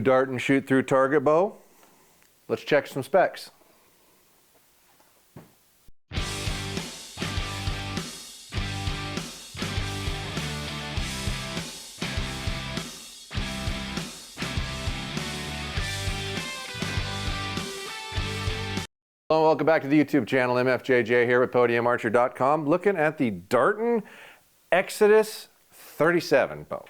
Darton shoot through target bow. Let's check some specs. Hello and welcome back to the YouTube channel. MFJJ here with PodiumArcher.com, looking at the Darton Exodus 37 bow.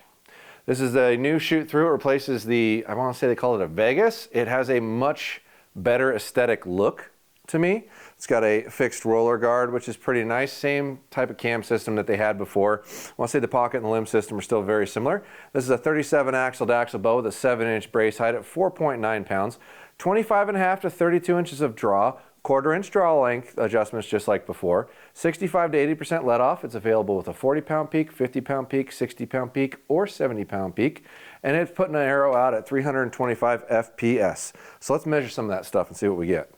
This is a new shoot through. It replaces the, I want to say they call it a Vegas. It has a much better aesthetic look to me. It's got a fixed roller guard, which is pretty nice. Same type of cam system that they had before. I want to say the pocket and the limb system are still very similar. This is a 37 axle to axle bow with a 7-inch brace height at 4.9 pounds, 25.5 to 32 inches of draw, 1/4 inch draw length adjustments just like before, 65 to 80% let off. It's available with a 40-pound peak, 50-pound peak, 60-pound peak, or 70-pound peak, and it's putting an arrow out at 325 FPS. So let's measure some of that stuff and see what we get.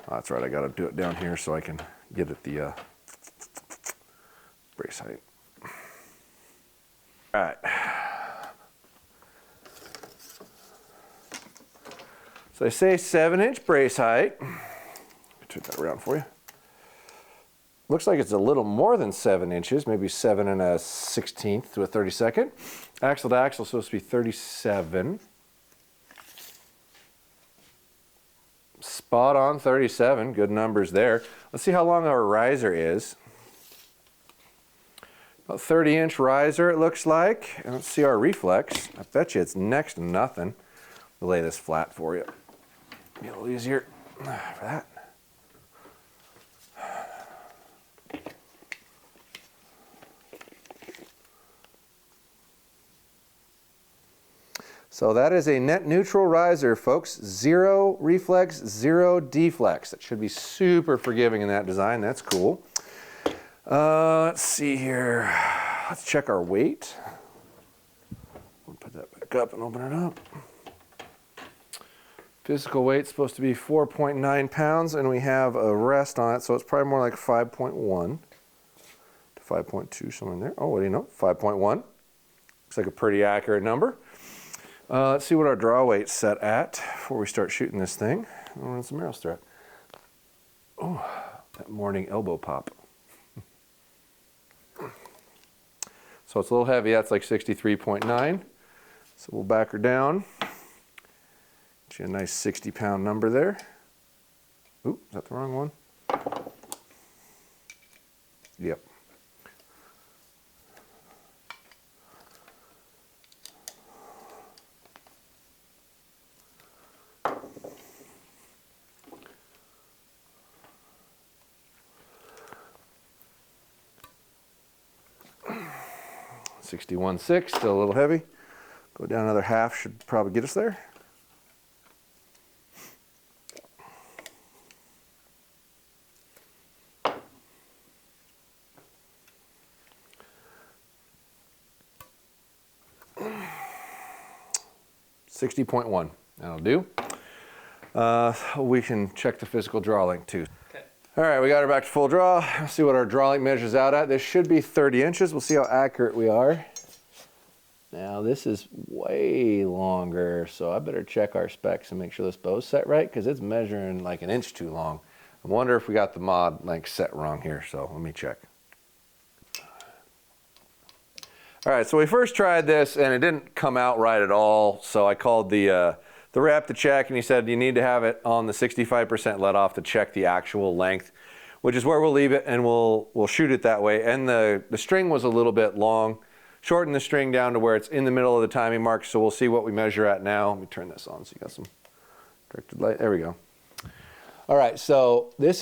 Oh, that's right, I got to do it down here so I can get at the brace height. All right. So I say 7-inch brace height. Turn that around for you. Looks like it's a little more than 7 inches, maybe 7 1/16 to a 32nd. Axle to axle is supposed to be 37. Spot on 37, good numbers there. Let's see how long our riser is. About 30-inch riser it looks like. And let's see our reflex. I bet you it's next to nothing. We'll lay this flat for you. Be a little easier for that. So that is a net neutral riser, folks. 0 reflex, 0 deflex. That should be super forgiving in that design. That's cool. Let's see here. Let's check our weight. We'll put that back up and open it up. Physical weight's supposed to be 4.9 pounds, and we have a rest on it, so it's probably more like 5.1 to 5.2, somewhere in there. Oh, what do you know? 5.1. Looks like a pretty accurate number. Let's see what our draw weight's set at before we start shooting this thing. I'll run some arrow strut. Oh, that morning elbow pop. So it's a little heavy. That's like 63.9. So we'll back her down. Get you a nice 60-pound number there. Ooh, is that the wrong one? Yep. $61.6, still a little heavy. Go down another half, should probably get us there. $60.1, that'll do. We can check the physical draw length too. Okay. All right, we got her back to full draw. Let's see what our draw length measures out at. This should be 30 inches. We'll see how accurate we are. Now this is way longer, so I better check our specs and make sure this bow's set right, because it's measuring like 1 inch too long. I wonder if we got the mod like set wrong here, so let me check. All right, so we first tried this and it didn't come out right at all, so I called the rep to check, and he said you need to have it on the 65% let off to check the actual length, which is where we'll leave it, and we'll shoot it that way. And the string was a little bit long. Shorten the string down to where it's in the middle of the timing mark, so we'll see what we measure at now. Let me turn this on so you got some directed light. There we go. All right, so this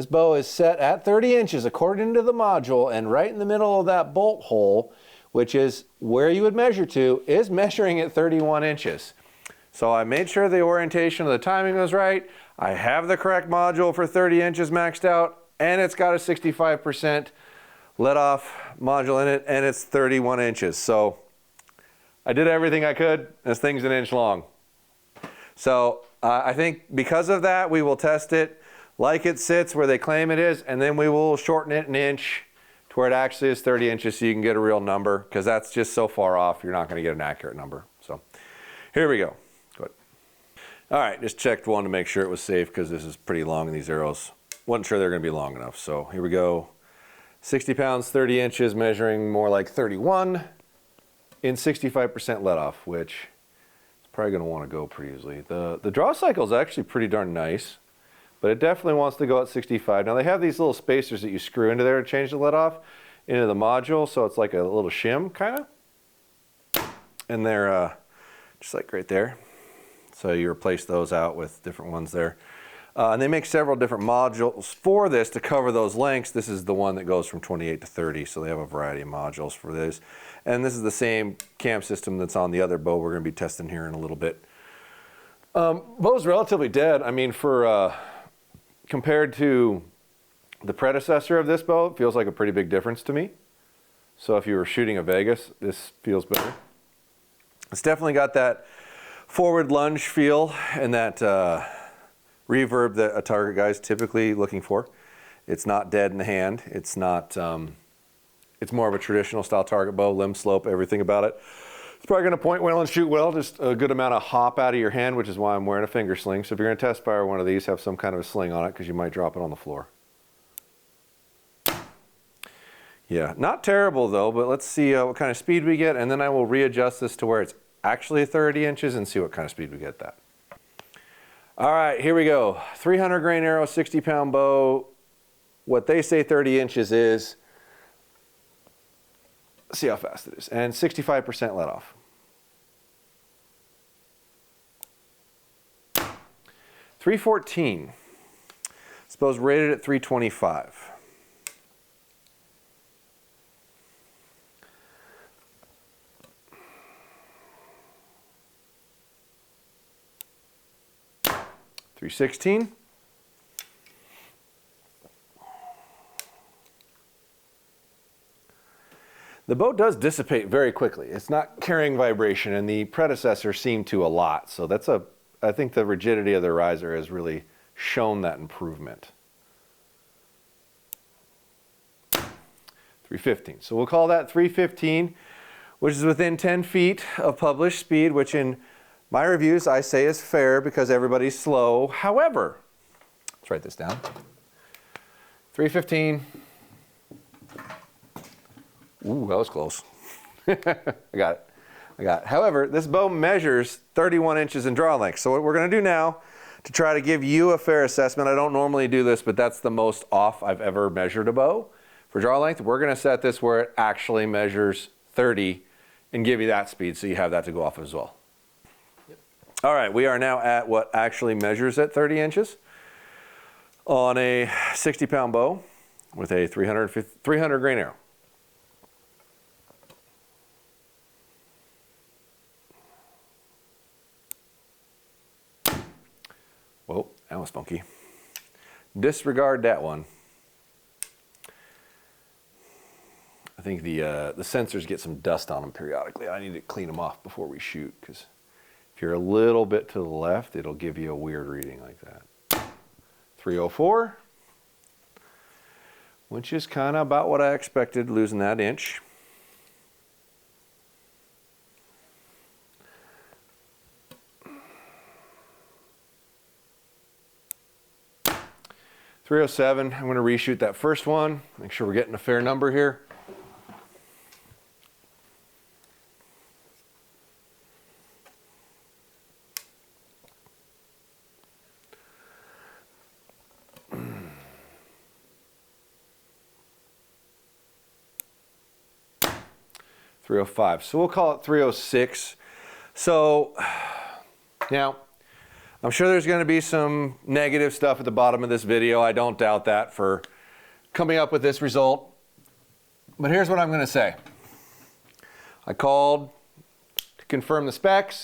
bow is set at 30 inches according to the module, and right in the middle of that bolt hole, which is where you would measure to, is measuring at 31 inches. So I made sure the orientation of the timing was right. I have the correct module for 30 inches maxed out, and it's got a 65% let off module in it, and it's 31 inches. So I did everything I could. This thing's 1 inch long. So I think because of that, we will test it like it sits where they claim it is, and then we will shorten it an inch to where it actually is 30 inches so you can get a real number, because that's just so far off, you're not going to get an accurate number. So here we go. Go ahead. All right, just checked one to make sure it was safe, because this is pretty long in these arrows. Wasn't sure they're going to be long enough. So here we go. 60 pounds, 30 inches, measuring more like 31 in 65% let off, which is probably going to want to go pretty easily. The draw cycle is actually pretty darn nice, but it definitely wants to go at 65. Now they have these little spacers that you screw into there to change the let off into the module, so it's like a little shim kind of, and they're just like right there. So you replace those out with different ones there. And they make several different modules for this to cover those lengths. This is the one that goes from 28 to 30, so they have a variety of modules for this. And this is the same cam system that's on the other bow we're going to be testing here in a little bit. Bow's relatively dead. I mean, for compared to the predecessor of this bow, it feels like a pretty big difference to me. So if you were shooting a Vegas, this feels better. It's definitely got that forward lunge feel and that reverb that a target guy's typically looking for. It's not dead in the hand. It's not, it's more of a traditional style target bow, limb slope, everything about it. It's probably going to point well and shoot well, just a good amount of hop out of your hand, which is why I'm wearing a finger sling. So if you're going to test fire one of these, have some kind of a sling on it, because you might drop it on the floor. Yeah, not terrible though, but let's see what kind of speed we get, and then I will readjust this to where it's actually 30 inches and see what kind of speed we get that. All right, here we go. 300 grain arrow, 60 pound bow. What they say 30 inches is. See how fast it is. And 65% let off. .314. Suppose rated at 325. .316. The bow does dissipate very quickly. It's not carrying vibration, and the predecessor seemed to a lot. So that's I think the rigidity of the riser has really shown that improvement. .315. So we'll call that 315, which is within 10 feet of published speed, which in my reviews I say is fair because everybody's slow. However, let's write this down. 315. Ooh, that was close. I got it. I got it. However, this bow measures 31 inches in draw length. So what we're going to do now to try to give you a fair assessment, I don't normally do this, but that's the most off I've ever measured a bow. For draw length, we're going to set this where it actually measures 30 and give you that speed so you have that to go off as well. Yep. All right, we are now at what actually measures at 30 inches on a 60 pound bow with a 300 grain arrow. Whoa, that was funky. Disregard that one. I think the sensors get some dust on them periodically. I need to clean them off before we shoot, because if you're a little bit to the left, it'll give you a weird reading like that. 304, which is kind of about what I expected, losing that inch. .307, I'm going to reshoot that first one, make sure we're getting a fair number here. .305, so we'll call it 306. So now, I'm sure there's going to be some negative stuff at the bottom of this video. I don't doubt that for coming up with this result. But here's what I'm going to say. I called to confirm the specs.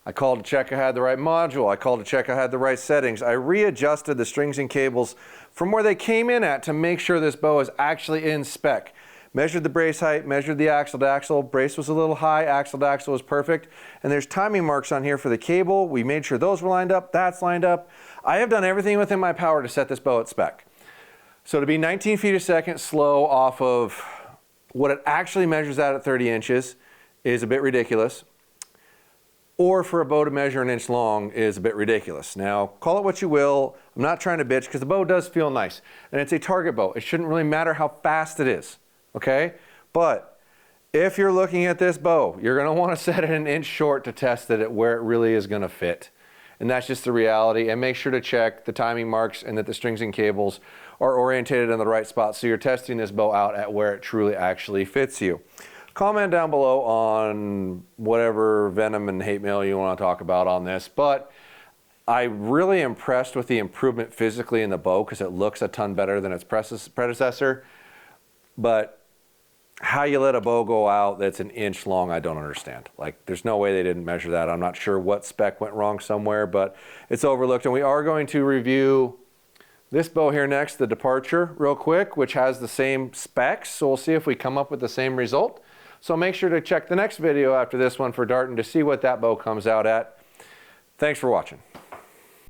I called to check I had the right module. I called to check I had the right settings. I readjusted the strings and cables from where they came in at to make sure this bow is actually in spec. Measured the brace height, measured the axle to axle. Brace was a little high, axle to axle was perfect. And there's timing marks on here for the cable. We made sure those were lined up, that's lined up. I have done everything within my power to set this bow at spec. So to be 19 feet a second slow off of what it actually measures out at 30 inches is a bit ridiculous. Or for a bow to measure an inch long is a bit ridiculous. Now, call it what you will. I'm not trying to bitch because the bow does feel nice. And it's a target bow. It shouldn't really matter how fast it is, okay? But if you're looking at this bow, you're gonna wanna set it an inch short to test it at where it really is gonna fit. And that's just the reality. And make sure to check the timing marks and that the strings and cables are orientated in the right spot so you're testing this bow out at where it truly actually fits you. Comment down below on whatever venom and hate mail you want to talk about on this, but I'm really impressed with the improvement physically in the bow because it looks a ton better than its predecessor. But how you let a bow go out that's an inch long, I don't understand. Like, there's no way they didn't measure that. I'm not sure what spec went wrong somewhere, but it's overlooked. And we are going to review this bow here next, the Departure, real quick, which has the same specs. So we'll see if we come up with the same result. So make sure to check the next video after this one for Darton to see what that bow comes out at. Thanks for watching.